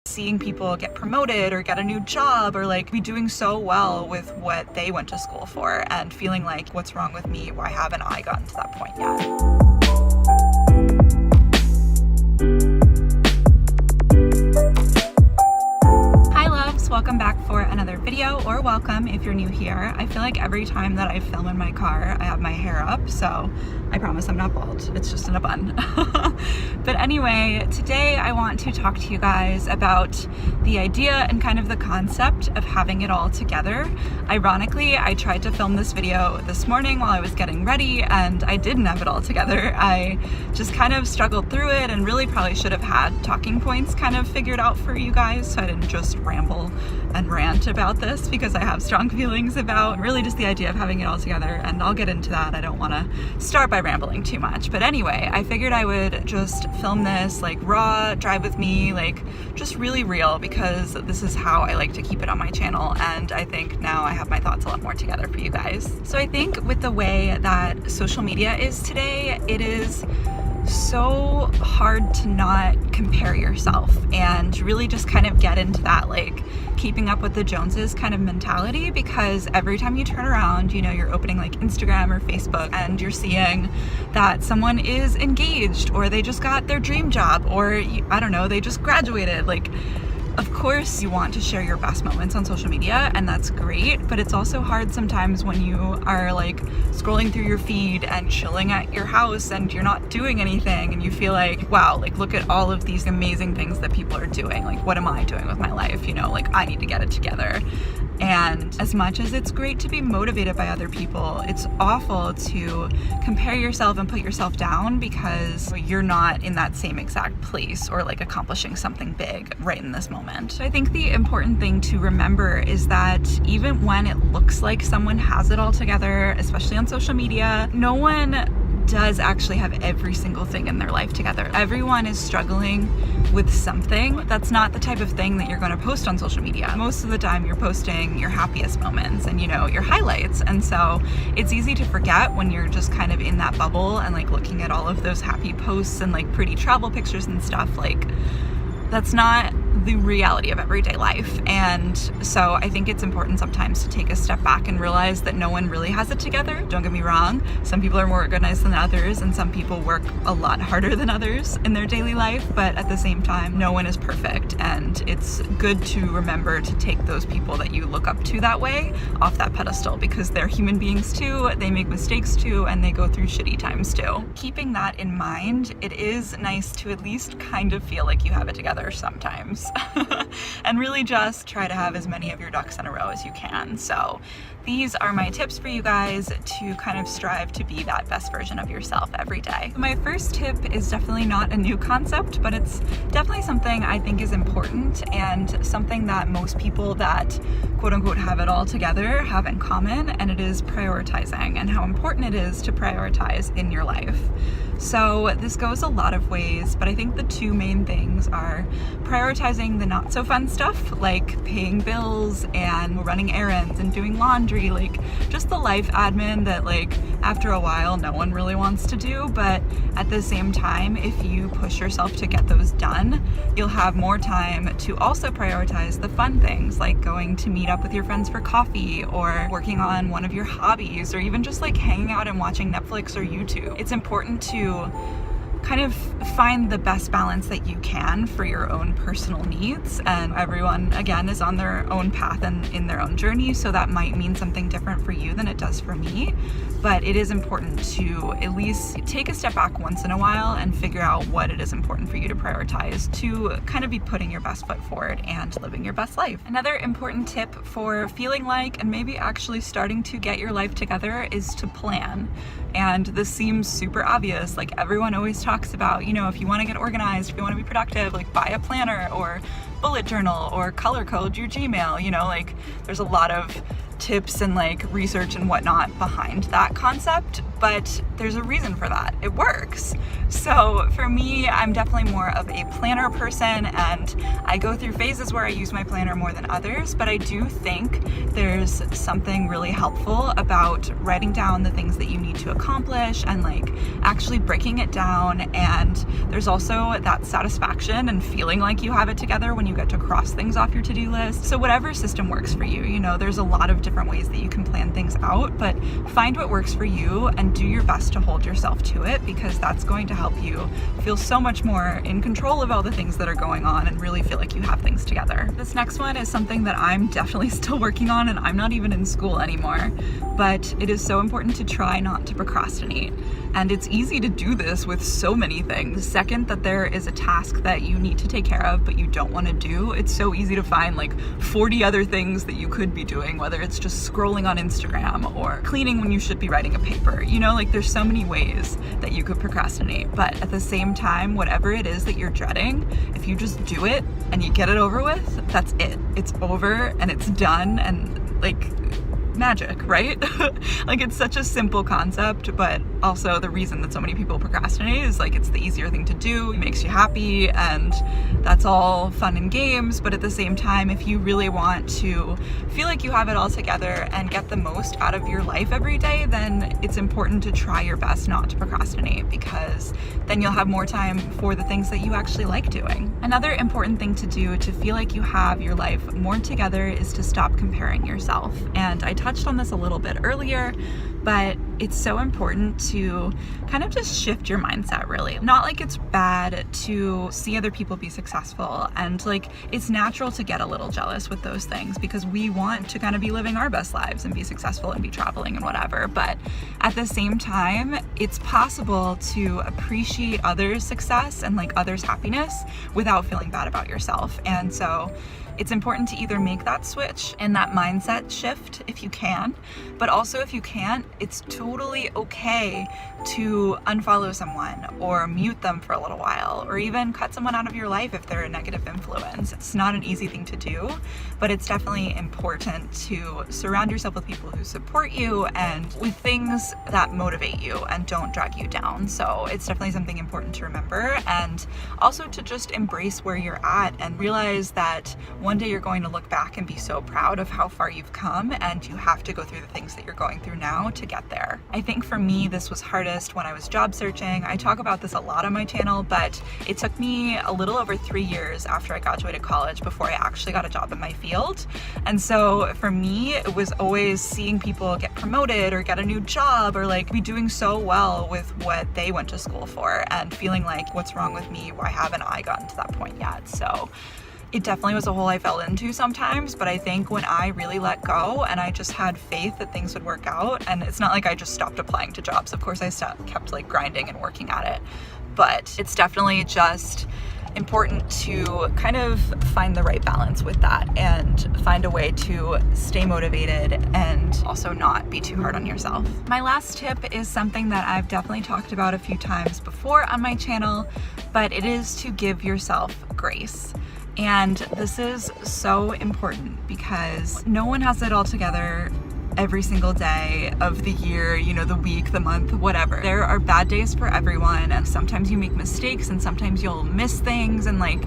seeing people get promoted or get a new job or like be doing so well with what they went to school for and feeling like, what's wrong with me? Why haven't I gotten to that point yet? Welcome back for another video, or welcome if you're new here. I feel like every time that I film in my car, I have my hair up, so I promise I'm not bald. It's just in a bun. But anyway, today I want to talk to you guys about the idea and kind of the concept of having it all together. Ironically, I tried to film this video this morning while I was getting ready, and I didn't have it all together. I just kind of struggled through it and really probably should have had talking points kind of figured out for you guys, so I didn't just ramble and rant about this, because I have strong feelings about really just the idea of having it all together, and I'll get into that. I don't want to start by rambling too much, but anyway, I figured I would just film this like raw, drive with me, like just really real, because this is how I like to keep it on my channel, and I think now I have my thoughts a lot more together for you guys. So I think with the way that social media is today, it is so hard to not compare yourself and really just kind of get into that like keeping up with the Joneses kind of mentality, because every time you turn around, you know, you're opening like Instagram or Facebook and you're seeing that someone is engaged, or they just got their dream job, or I don't know, they just graduated. Like, of course you want to share your best moments on social media, and that's great, but it's also hard sometimes when you are like scrolling through your feed and chilling at your house and you're not doing anything, and you feel like, wow, like look at all of these amazing things that people are doing. Like, what am I doing with my life? You know, like I need to get it together. And as much as it's great to be motivated by other people, it's awful to compare yourself and put yourself down because you're not in that same exact place or like accomplishing something big right in this moment. So I think the important thing to remember is that even when it looks like someone has it all together, especially on social media, no one does actually have every single thing in their life together. Everyone is struggling with something. That's not the type of thing that you're going to post on social media. Most of the time you're posting your happiest moments and, you know, your highlights. And so it's easy to forget when you're just kind of in that bubble and like looking at all of those happy posts and like pretty travel pictures and stuff. Like, that's not the reality of everyday life. And so I think it's important sometimes to take a step back and realize that no one really has it together. Don't get me wrong, some people are more organized than others, and some people work a lot harder than others in their daily life, but at the same time, no one is perfect, and it's good to remember to take those people that you look up to that way off that pedestal, because they're human beings too, they make mistakes too, and they go through shitty times too. Keeping that in mind, it is nice to at least kind of feel like you have it together sometimes. And really just try to have as many of your ducks in a row as you can. So these are my tips for you guys to kind of strive to be that best version of yourself every day. My first tip is definitely not a new concept, but it's definitely something I think is important and something that most people that quote unquote have it all together have in common, and it is prioritizing and how important it is to prioritize in your life. So this goes a lot of ways, but I think the two main things are prioritizing the not so fun stuff, like paying bills and running errands and doing laundry, like just the life admin that like after a while no one really wants to do. But at the same time, if you push yourself to get those done, you'll have more time to also prioritize the fun things, like going to meet up with your friends for coffee, or working on one of your hobbies, or even just like hanging out and watching Netflix or YouTube. It's important to kind of find the best balance that you can for your own personal needs, and everyone again is on their own path and in their own journey, so that might mean something different for you than it does for me. But it is important to at least take a step back once in a while and figure out what it is important for you to prioritize to kind of be putting your best foot forward and living your best life. Another important tip for feeling like and maybe actually starting to get your life together is to plan. And this seems super obvious, like everyone always talks about, you know, if you want to get organized, if you want to be productive, like buy a planner or bullet journal or color code your Gmail, you know, like there's a lot of tips and like research and whatnot behind that concept. but there's a reason for that. It works. So for me, I'm definitely more of a planner person, and I go through phases where I use my planner more than others, but I do think there's something really helpful about writing down the things that you need to accomplish and like actually breaking it down. And there's also that satisfaction and feeling like you have it together when you get to cross things off your to-do list. So whatever system works for you, you know, there's a lot of different ways that you can plan things out, but find what works for you and do your best to hold yourself to it, because that's going to help you feel so much more in control of all the things that are going on and really feel like you have things together. This next one is something that I'm definitely still working on, and I'm not even in school anymore, but it is so important to try not to procrastinate. And it's easy to do this with so many things. The second that there is a task that you need to take care of but you don't want to do, it's so easy to find like 40 other things that you could be doing, whether it's just scrolling on Instagram or cleaning when you should be writing a paper. You know, like there's so many ways that you could procrastinate, but at the same time, whatever it is that you're dreading, if you just do it and you get it over with, that's it. It's over and it's done, and like magic, right? Like it's such a simple concept, but also the reason that so many people procrastinate is like it's the easier thing to do, it makes you happy, and that's all fun and games. But at the same time, if you really want to feel like you have it all together and get the most out of your life every day, then it's important to try your best not to procrastinate, because then you'll have more time for the things that you actually like doing. Another important thing to do to feel like you have your life more together is to stop comparing yourself. And I touched on this a little bit earlier, but it's so important to kind of just shift your mindset, really. Not like it's bad to see other people be successful, and like it's natural to get a little jealous with those things because we want to kind of be living our best lives and be successful and be traveling and whatever. But at the same time, it's possible to appreciate others' success and like others' happiness without feeling bad about yourself. And so it's important to either make that switch and that mindset shift if you can, but also if you can't, it's totally okay to unfollow someone or mute them for a little while, or even cut someone out of your life if they're a negative influence. It's not an easy thing to do, but it's definitely important to surround yourself with people who support you and with things that motivate you and don't drag you down. So it's definitely something important to remember, and also to just embrace where you're at and realize that one day you're going to look back and be so proud of how far you've come, and you have to go through the things that you're going through now to get there. I think for me, this was hardest when I was job searching. I talk about this a lot on my channel, but it took me a little over 3 years after I graduated college before I actually got a job in my field. And so for me, it was always seeing people get promoted or get a new job or like be doing so well with what they went to school for, and feeling like, what's wrong with me? Why haven't I gotten to that point yet? So it definitely was a hole I fell into sometimes, but I think when I really let go and I just had faith that things would work out, and it's not like I just stopped applying to jobs. Of course, I kept like grinding and working at it, but it's definitely just important to kind of find the right balance with that and find a way to stay motivated and also not be too hard on yourself. My last tip is something that I've definitely talked about a few times before on my channel, but it is to give yourself grace. And this is so important because no one has it all together every single day of the year, you know, the week, the month, whatever. There are bad days for everyone, and sometimes you make mistakes and sometimes you'll miss things, and like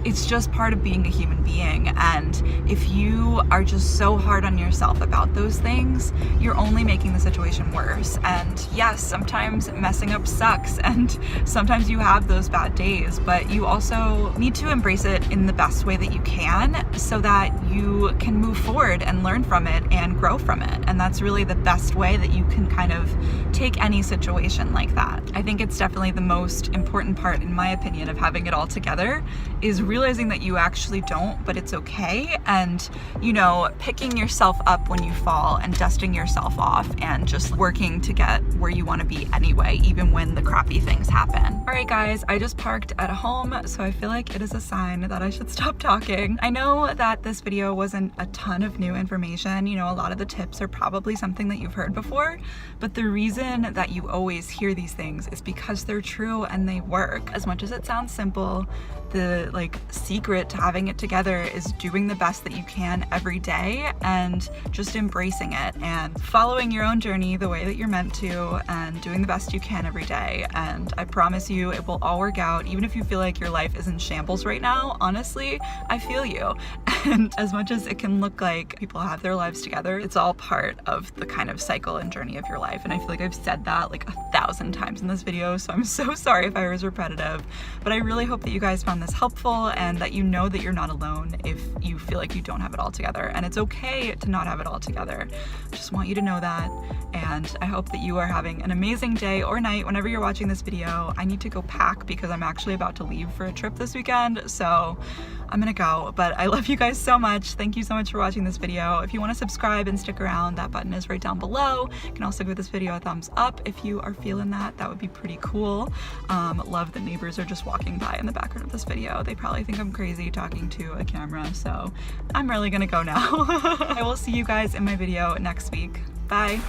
it's just part of being a human being. And if you are just so hard on yourself about those things, you're only making the situation worse. And yes, sometimes messing up sucks, and sometimes you have those bad days, but you also need to embrace it in the best way that you can so that you can move forward and learn from it and grow from it. And that's really the best way that you can kind of take any situation like that. I think it's definitely the most important part, in my opinion, of having it all together is realizing that you actually don't, but it's okay. And, you know, picking yourself up when you fall and dusting yourself off and just working to get where you want to be anyway, even when the crappy things happen. All right, guys, I just parked at home, so I feel like it is a sign that I should stop talking. I know that this video wasn't a ton of new information. You know, a lot of the tips are probably something that you've heard before, but the reason that you always hear these things is because they're true and they work. As much as it sounds simple, the like secret to having it together is doing the best that you can every day and just embracing it and following your own journey the way that you're meant to and doing the best you can every day. And I promise you it will all work out. Even if you feel like your life is in shambles right now, honestly, I feel you. And as much as it can look like people have their lives together, it's all part of the kind of cycle and journey of your life. And I feel like I've said that like 1,000 times in this video, so I'm so sorry if I was repetitive, but I really hope that you guys found this helpful and that you know that you're not alone if you feel like you don't have it all together. And it's okay to not have it all together. I just want you to know that. And I hope that you are having an amazing day or night whenever you're watching this video. I need to go pack because I'm actually about to leave for a trip this weekend, so I'm gonna go. But I love you guys so much. Thank you so much for watching this video. If you want to subscribe and stick around, that button is right down below. You can also give this video a thumbs up if you are feeling that. That would be pretty cool. Love that neighbors are just walking by in the background of this video. They probably think I'm crazy talking to a camera, so I'm really gonna go now. I will see you guys in my video next week. Bye.